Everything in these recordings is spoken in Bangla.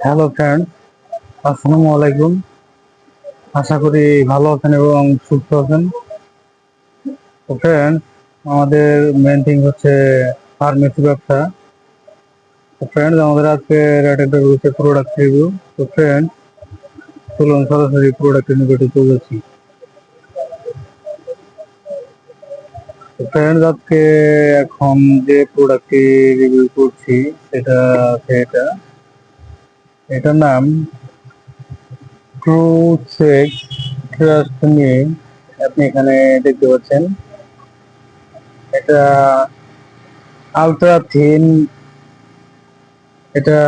হ্যালো ফ্রেন্ড, আসসালামু আলাইকুম। আশা করি ভালো আছেন এবং সুস্থ আছেন। তো ফ্রেন্ড, আমাদের মেন থিং হচ্ছে ফার্মেসি ব্যবসা। তো ফ্রেন্ড, আমাদের আজকে একটা হচ্ছে প্রোডাক্ট রিভিউ। তো ফ্রেন্ড, চলুন সরাসরি প্রোডাক্টের নিকটে চলে যাচ্ছি। তো ফ্রেন্ড, আজকে এখন যে প্রোডাক্টটি রিভিউ করছি সেটা হচ্ছে এটার নাম ট্রুসেক ট্রাস্ট মি। আপনি এখানে দেখতে পাচ্ছেন এটা আলট্রা থিন। এটা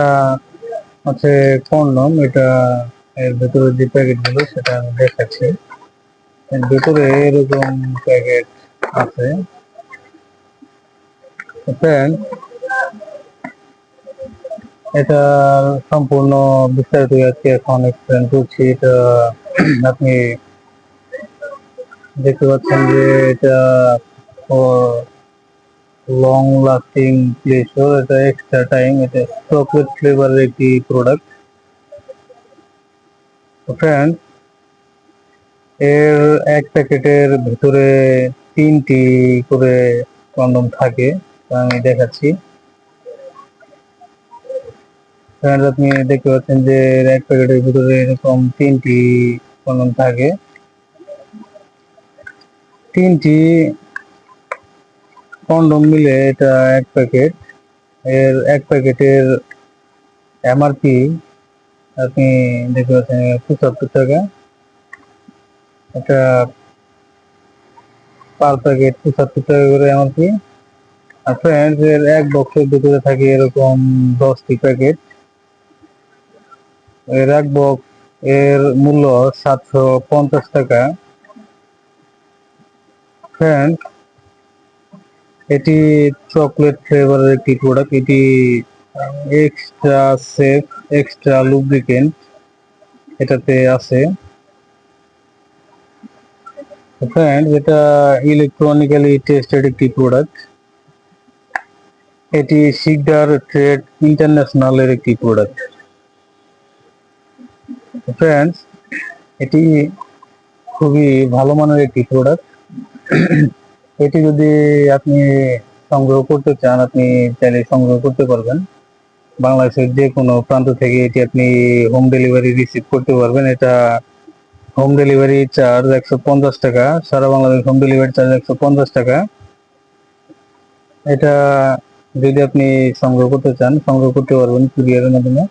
হচ্ছে কন্ডম। এটা এর ভেতরে যে প্যাকেট গুলো সেটা আমি দেখাচ্ছি। এর ভেতরে এরকম প্যাকেট আছে। ফ্রেন্ড, এটা সম্পূর্ণ বিস্তারিত আজকে এখন এক্সপ্লেন করছি। এটা আপনি দেখতে পাচ্ছেন যে এটা লং লাস্টিং প্লেসর, এটা এক্সট্রা টাইম, এটা চকলেট ফ্লেভারের একটি প্রোডাক্ট। তো ফ্রেন্ড, এর এক প্যাকেটের ভিতরে 3টি করে কন্ডম থাকে। তো আমি দেখাচ্ছি। ফ্রেন্ড, আপনি দেখতে পাচ্ছেন যে এর এক প্যাকেটের ভিতরে এরকম 3টি কন্ডম থাকে। 3টি কন্ডম মিলে এটা এক প্যাকেট। এর এক প্যাকেটের এমআরপি আপনি দেখতে পাচ্ছেন 75 টাকা। এটা পার প্যাকেট 75 টাকা করে এমআরপি। আর ফ্রেন্ডস, এর এক বক্সের ভিতরে থাকে এরকম 10টি প্যাকেট। এর এক বক্স এর মূল্য 750 টাকা। ফ্রেন্ডস, এটি চকলেট ফ্লেভারের একটি প্রোডাক্ট। এটি এক্সট্রা সেফ, এক্সট্রা লুব্রিকেন্ট এটাতে আছে। ফ্রেন্ডস, এটা ইলেকট্রনিক্যালি টেস্টেড একটি প্রোডাক্ট। এটি সিকদার ট্রেড ইন্টারন্যাশনালের একটি প্রোডাক্ট। ফ্রেন্ডস, এটি খুবই ভালো মানের একটি প্রোডাক্ট। এটি যদি আপনি সংগ্রহ করতে চান, আপনি চাইলে সংগ্রহ করতে পারবেন। বাংলাদেশের যে কোনো প্রান্ত থেকে এটি আপনি হোম ডেলিভারি রিসিভ করতে পারবেন। এটা হোম ডেলিভারি চার্জ 150 টাকা। সারা বাংলাদেশ হোম ডেলিভারি চার্জ 150 টাকা। এটা যদি আপনি সংগ্রহ করতে চান, সংগ্রহ করতে পারবেন কুরিয়ারের মাধ্যমে।